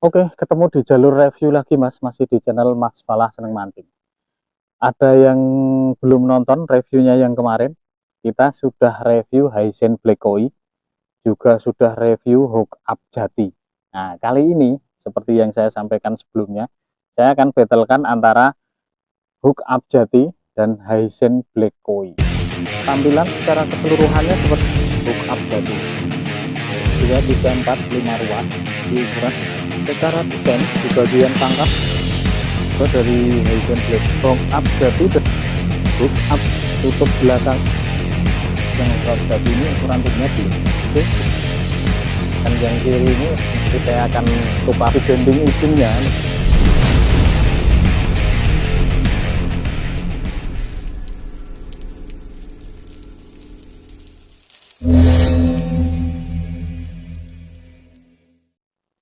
Oke, ketemu di jalur review lagi Mas, masih di channel Mas Falah Seneng Mancing. Ada yang belum nonton reviewnya yang kemarin, kita sudah review Hisense Black Koi, juga sudah review Hook Up Jati. Nah, kali ini seperti yang saya sampaikan sebelumnya, saya akan battlekan antara Hook Up Jati dan Hisense Black Koi. Tampilan secara keseluruhannya seperti Hook Up Jati. 2, 3, 4, 5 ruas di ukuran. Secara desain di bagian tangkap dari Hisense Black Hook Up Jati dan Hook Up tutup belakang yang Hook Up Jati ini ukuran tipnya di oke. Dan yang kiri ini saya akan coba bending ujungnya.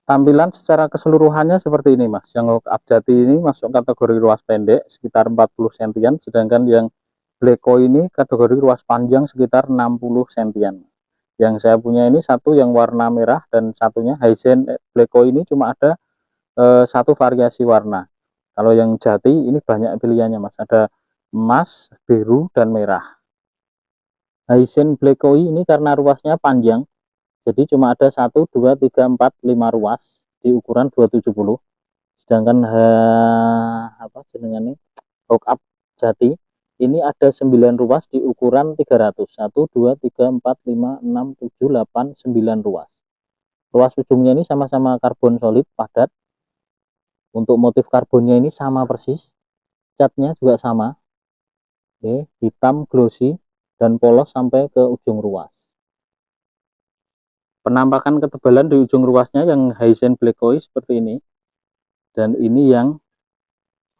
Tampilan secara keseluruhannya seperti ini Mas. Yang Hook Up Jati ini masuk kategori ruas pendek sekitar 40 cm, sedangkan yang Black Koi ini kategori ruas panjang sekitar 60 cm. Yang saya punya ini satu yang warna merah dan satunya Hisense Black Koi ini cuma ada satu variasi warna. Kalau yang Jati ini banyak pilihannya Mas, ada emas, biru, dan merah. Hisense Black Koi ini karena ruasnya panjang, jadi cuma ada 1, 2, 3, 4, 5 ruas di ukuran 270. Sedangkan Hook Up Jati ini ada 9 ruas di ukuran 300. 1, 2, 3, 4, 5, 6, 7, 8, 9 ruas. Ruas ujungnya ini sama-sama karbon solid padat. Untuk motif karbonnya ini sama persis. Catnya juga sama. Oke, hitam glossy dan polos sampai ke ujung ruas. Penampakan ketebalan di ujung ruasnya yang Hisense Black Koi seperti ini, dan ini yang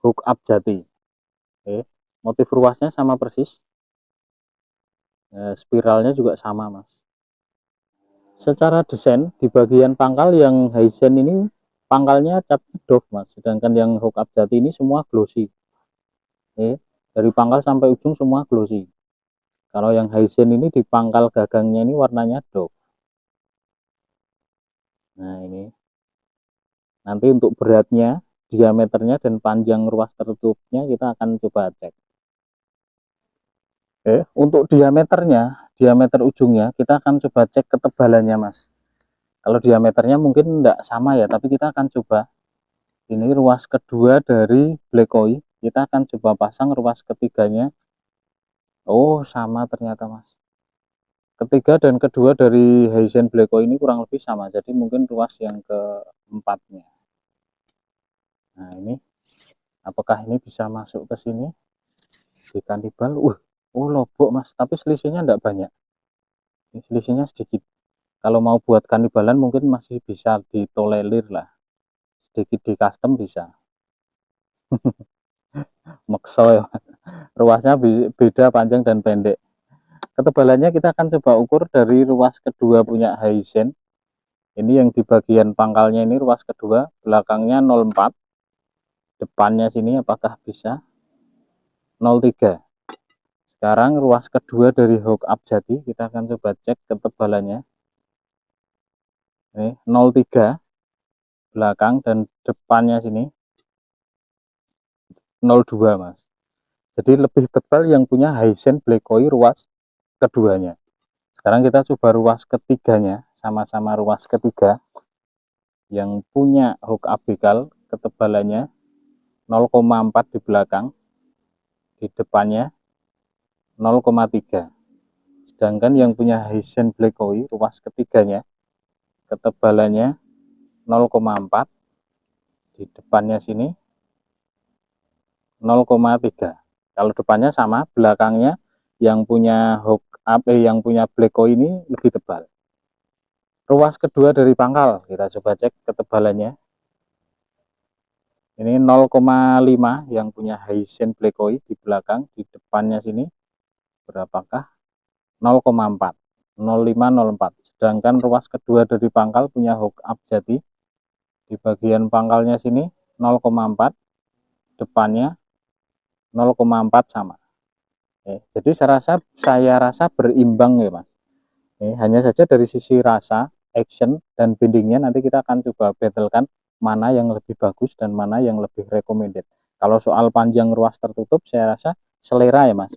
Hook Up Jati. Oke, motif ruasnya sama persis, spiralnya juga sama Mas. Secara desain di bagian pangkal yang Hisense ini pangkalnya cat doff Mas, sedangkan yang Hook Up Jati ini semua glossy. Oke, dari pangkal sampai ujung semua glossy. Kalau yang Hisense ini di pangkal gagangnya ini warnanya doff. Nah ini nanti untuk beratnya, diameternya, dan panjang ruas tertutupnya kita akan coba cek. Oke, untuk diameternya, diameter ujungnya kita akan coba cek ketebalannya Mas. Kalau diameternya mungkin tidak sama ya, tapi kita akan coba. Ini ruas kedua dari Black Koi, kita akan coba pasang ruas ketiganya. Oh sama ternyata Mas. Ketiga dan kedua dari Hisense Black Koi ini kurang lebih sama, jadi mungkin ruas yang keempatnya. Nah ini, apakah ini bisa masuk ke sini di kanibal? Oh lobok Mas, tapi selisihnya tidak banyak. Ini selisihnya sedikit. Kalau mau buat kanibalan mungkin masih bisa ditolerir lah, sedikit di custom bisa. Makso ya. Ruasnya beda panjang dan pendek. Ketebalannya kita akan coba ukur dari ruas kedua punya Hisense. Ini yang di bagian pangkalnya ini ruas kedua, belakangnya 04, depannya sini apakah bisa 03. Sekarang ruas kedua dari Hook Up Jati, kita akan coba cek ketebalannya. Ini 03 belakang dan depannya sini 02 Mas. Jadi lebih tebal yang punya Hisense Black Koi ruas keduanya. Sekarang kita coba ruas ketiganya, sama-sama ruas ketiga yang punya Hook Up Begal, ketebalannya 0,4 di belakang, di depannya 0,3. Sedangkan yang punya Hisense Black Koi ruas ketiganya, ketebalannya 0,4, di depannya sini 0,3. Kalau depannya sama, belakangnya yang punya Hook Up yang punya Black Koi ini lebih tebal. Ruas kedua dari pangkal, kita coba cek ketebalannya. Ini 0,5 yang punya Hisense Black Koi di belakang, di depannya sini berapakah? 0,4. 05, 04. Sedangkan ruas kedua dari pangkal punya Hook Up Jati, di bagian pangkalnya sini 0,4, depannya 0,4 sama. Jadi saya rasa berimbang ya Mas. Hanya saja dari sisi rasa, action, dan bendingnya nanti kita akan coba battlekan mana yang lebih bagus dan mana yang lebih recommended. Kalau soal panjang ruas tertutup, saya rasa selera ya Mas.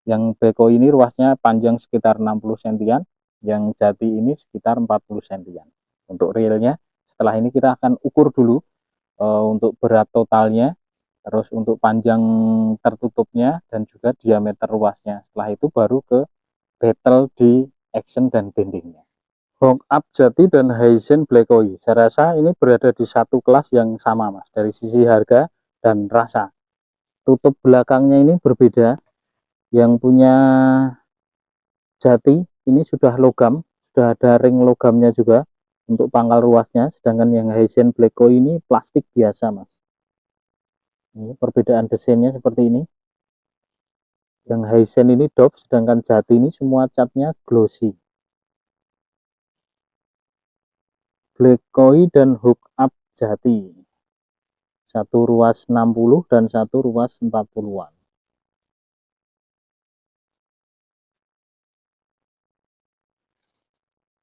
Yang Beko ini ruasnya panjang sekitar 60 sentian, yang Jati ini sekitar 40 sentian. Untuk realnya, setelah ini kita akan ukur dulu untuk berat totalnya, terus untuk panjang tertutupnya, dan juga diameter ruasnya. Setelah itu baru ke battle di action dan bendingnya. Hook Up Jati dan Hisense Black Oi, saya rasa ini berada di satu kelas yang sama Mas, dari sisi harga dan rasa. Tutup belakangnya ini berbeda. Yang punya Jati ini sudah logam, sudah ada ring logamnya juga untuk pangkal ruasnya, sedangkan yang Hisense Black Oi ini plastik biasa Mas. Ini perbedaan desainnya seperti ini. Yang Hisense ini doff, sedangkan Jati ini semua catnya glossy. Black Oi dan Hook Up Jati, satu ruas 60 dan satu ruas 40-an.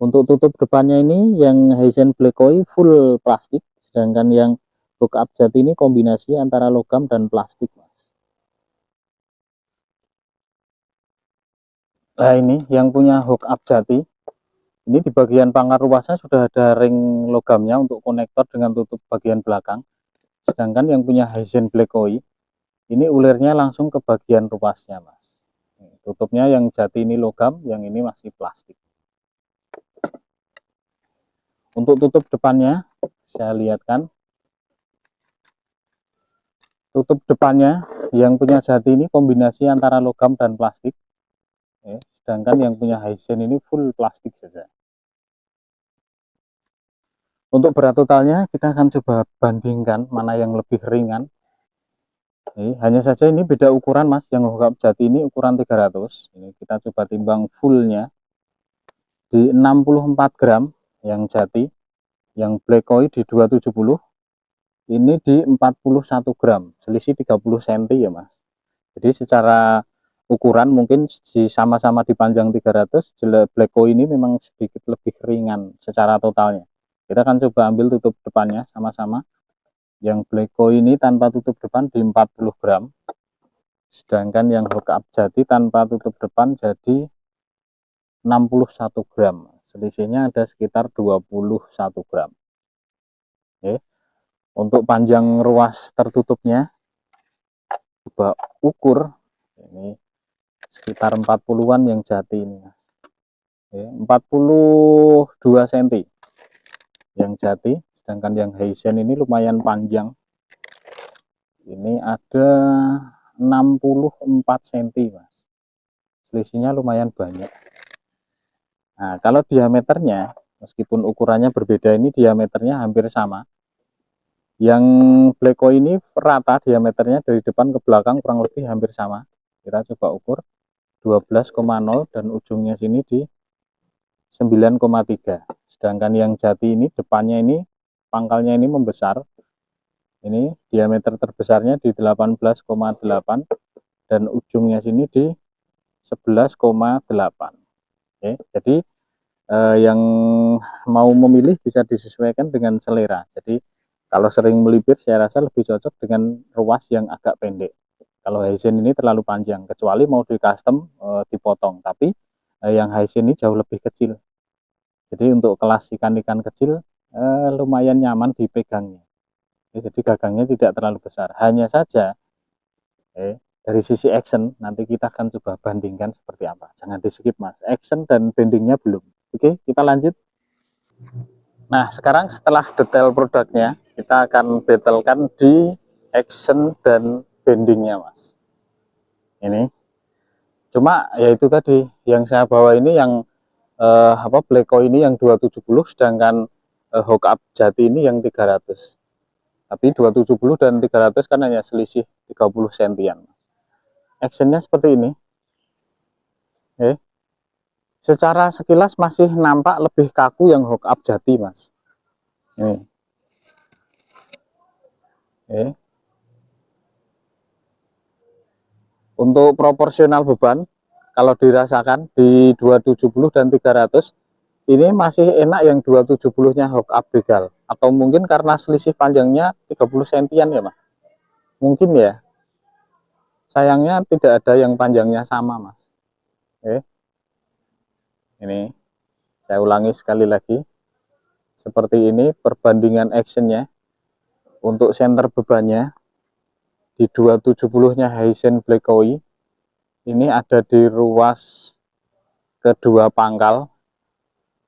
Untuk tutup depannya ini yang Hisense Black Oi full plastik, sedangkan yang Hook Up Jati ini kombinasi antara logam dan plastik Mas. Nah ini yang punya Hook Up Jati, ini di bagian pangkal ruasnya sudah ada ring logamnya untuk konektor dengan tutup bagian belakang. Sedangkan yang punya Hisense Black Oi ini ulirnya langsung ke bagian ruasnya Mas. Tutupnya yang Jati ini logam, yang ini masih plastik. Untuk tutup depannya saya lihatkan. Tutup depannya yang punya Jati ini kombinasi antara logam dan plastik. Sedangkan yang punya Hisense ini full plastik saja. Untuk berat totalnya kita akan coba bandingkan mana yang lebih ringan. Hanya saja ini beda ukuran Mas. Yang Hook Up Jati ini ukuran 300. Ini kita coba timbang fullnya di 64 gram yang Jati, yang Black Oi di 270, ini di 41 gram, selisih 30 cm ya Mas. Jadi secara ukuran mungkin sama-sama di panjang 300, Black Oi ini memang sedikit lebih ringan secara totalnya. Kita akan coba ambil tutup depannya sama-sama. Yang Black Oi ini tanpa tutup depan di 40 gram, sedangkan yang Hook Up Jati tanpa tutup depan jadi 61 gram. Selisihnya ada sekitar 21 gram. Oke. Untuk panjang ruas tertutupnya coba ukur, ini sekitar 40-an yang Jati ini. Oke, 42 cm yang Jati, sedangkan yang Hisense ini lumayan panjang. Ini ada 64 cm Mas. Selisihnya lumayan banyak. Nah, kalau diameternya, meskipun ukurannya berbeda, ini diameternya hampir sama. Yang Black Oi ini rata diameternya dari depan ke belakang kurang lebih hampir sama. Kita coba ukur 12,0 dan ujungnya sini di 9,3. Sedangkan yang Jati ini depannya ini pangkalnya ini membesar. Ini diameter terbesarnya di 18,8 dan ujungnya sini di 11,8. Oke, jadi yang mau memilih bisa disesuaikan dengan selera. Jadi kalau sering melipir saya rasa lebih cocok dengan ruas yang agak pendek. Kalau Hisense ini terlalu panjang, kecuali mau di custom dipotong, tapi yang Hisense ini jauh lebih kecil. Jadi untuk kelas ikan-ikan kecil lumayan nyaman dipegangnya. Jadi gagangnya tidak terlalu besar. Hanya saja dari sisi action nanti kita akan coba bandingkan seperti apa. Jangan di skip Mas, action dan bendingnya belum. Oke, kita lanjut. Nah sekarang setelah detail produknya, kita akan battlekan di action dan bendingnya Mas. Ini cuma ya itu tadi yang saya bawa ini yang Black Oi ini yang 270, sedangkan Hook Up Jati ini yang 300. Tapi 270 dan 300 kan hanya selisih 30 sentian. Actionnya seperti ini. Secara sekilas masih nampak lebih kaku yang Hook Up Jati Mas. Untuk proporsional beban kalau dirasakan di 270 dan 300 Ini masih enak yang 270-nya hook up begal, atau mungkin karena selisih panjangnya 30 sentian ya Mas. Mungkin ya. Sayangnya tidak ada yang panjangnya sama Mas. Oke. Ini saya ulangi sekali lagi. Seperti ini perbandingan actionnya. Untuk center bebannya di 270-nya Hisense Black Koi ini ada di ruas kedua pangkal,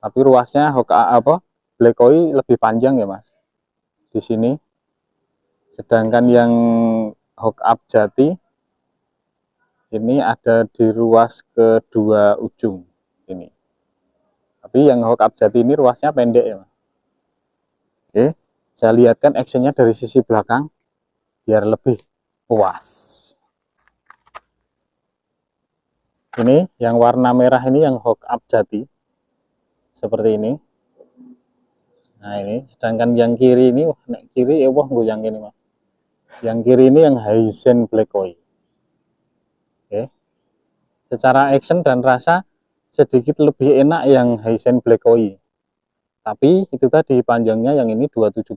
tapi ruasnya Black Koi lebih panjang ya Mas di sini. Sedangkan yang hook up jati ini ada di ruas kedua ujung ini. Tapi yang hook up jati ini ruasnya pendek ya Mas. Oke, saya lihatkan actionnya dari sisi belakang biar lebih puas. Ini yang warna merah ini yang hook up jati seperti ini. Nah ini, sedangkan yang kiri ini, kiri goyang ini Mas. Yang kiri ini yang Hisense Black Koi. Oke. Secara action dan rasa sedikit lebih enak yang Hisense Black Koi. Tapi itu tadi panjangnya yang ini 270,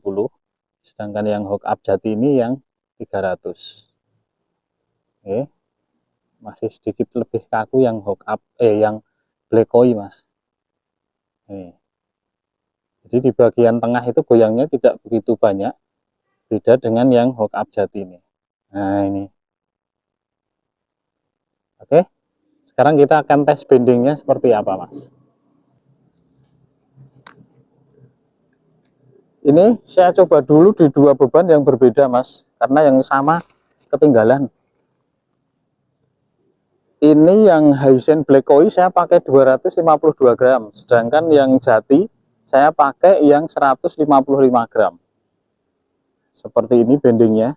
sedangkan yang hook up jati ini yang 300. Oke. Masih sedikit lebih kaku yang hook up yang Black Koi Mas. Nih. Jadi di bagian tengah itu goyangnya tidak begitu banyak, beda dengan yang hook up jati ini. Nah ini. Oke, sekarang kita akan tes bendingnya seperti apa Mas. Ini saya coba dulu di dua beban yang berbeda Mas, karena yang sama ketinggalan. Ini yang Hisense Black Koi saya pakai 252 gram, sedangkan yang jati saya pakai yang 155 gram. Seperti ini bendingnya.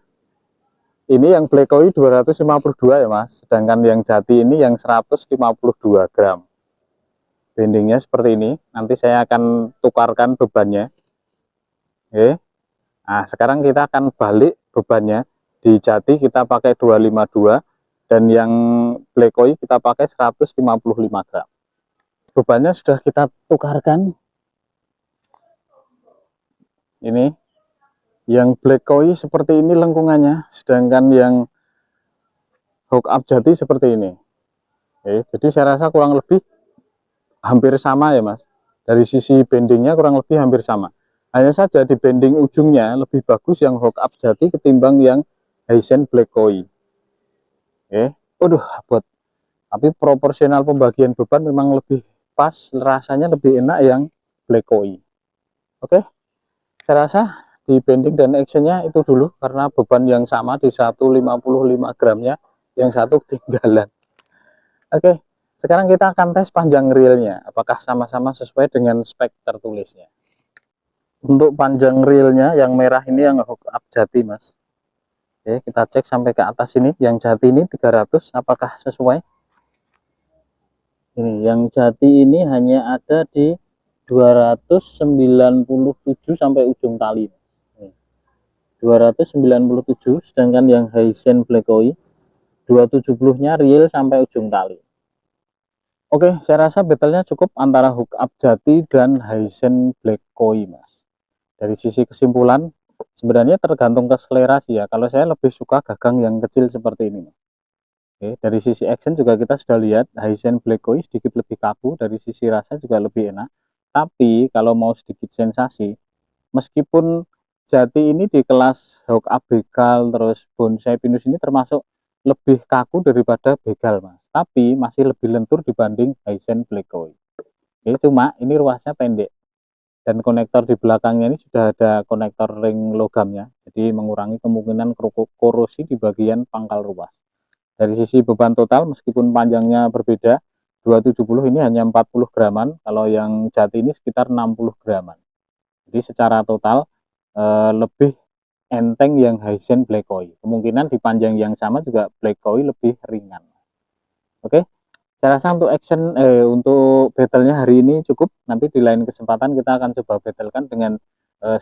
Ini yang Black Koi 252 ya Mas, sedangkan yang jati ini yang 152 gram. Bendingnya seperti ini. Nanti saya akan tukarkan bebannya. Oke. Nah, sekarang kita akan balik bebannya. Di jati kita pakai 252 dan yang Black Koi kita pakai 155 gram. Bebannya sudah kita tukarkan. Ini yang Black Koi seperti ini lengkungannya, sedangkan yang hook up jati seperti ini. Oke, jadi saya rasa kurang lebih hampir sama ya Mas. Dari sisi bendingnya kurang lebih hampir sama. Hanya saja di bending ujungnya lebih bagus yang hook up jati ketimbang yang Hisense Black Koi. Oke, buat. Tapi proporsional pembagian beban memang lebih pas, rasanya lebih enak yang Black Koi. Oke, saya rasa di bending dan actionnya itu dulu, karena beban yang sama di 155 gramnya, yang satu ketinggalan. Oke, sekarang kita akan tes panjang reelnya, apakah sama-sama sesuai dengan spek tertulisnya. Untuk panjang reelnya yang merah ini yang hook up jati Mas. Oke, kita cek sampai ke atas ini, yang jati ini 300, apakah sesuai? Ini yang jati ini hanya ada di 297 sampai ujung tali. 297, sedangkan yang Hisense Black Koi 270-nya real sampai ujung tali. Oke, saya rasa battle-nya cukup antara hook up jati dan Hisense Black Koi Mas. Dari sisi kesimpulan sebenarnya tergantung ke selera sih ya. Kalau saya lebih suka gagang yang kecil seperti ini. Oke, dari sisi action juga kita sudah lihat Hisense Black Koi sedikit lebih kaku, dari sisi rasa juga lebih enak. Tapi kalau mau sedikit sensasi, meskipun jati ini di kelas hook up begal terus bonsai pinus ini termasuk lebih kaku daripada begal Mas, tapi masih lebih lentur dibanding Hisense Black Koi. Oke, cuma ini ruasnya pendek dan konektor di belakangnya ini sudah ada konektor ring logamnya, jadi mengurangi kemungkinan korosi di bagian pangkal ruas. Dari sisi beban total meskipun panjangnya berbeda, 270 ini hanya 40 graman, kalau yang jati ini sekitar 60 graman. Jadi secara total lebih enteng yang Hisense Black Koi. Kemungkinan di panjang yang sama juga Black Koi lebih ringan. Oke, saya rasa untuk untuk battle-nya hari ini cukup. Nanti di lain kesempatan kita akan coba battlekan dengan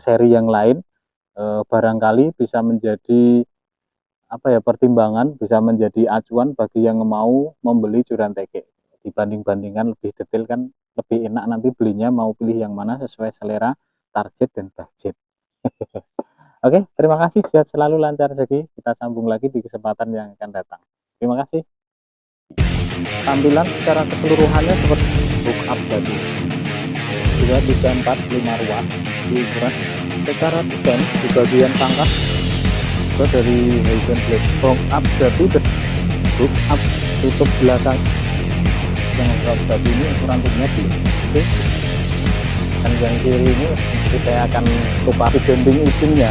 seri yang lain. Barangkali bisa menjadi pertimbangan, bisa menjadi acuan bagi yang mau membeli Juran Teke. Dibanding-bandingkan lebih detail kan lebih enak nanti belinya mau pilih yang mana sesuai selera, target, dan budget. Oke, terima kasih, sehat selalu, lancar rezeki. Kita sambung lagi di kesempatan yang akan datang. Terima kasih. Tampilan secara keseluruhannya seperti book up tadi 2, 3, 4, 5 ruang ukuran. Secara desain di bagian pangkat itu dari Hisense Black book up jadi book up tutup belakang yang book tadi ini ukuran tubuhnya belum. Oke, dan yang kiri ini nanti saya akan coba bending ujungnya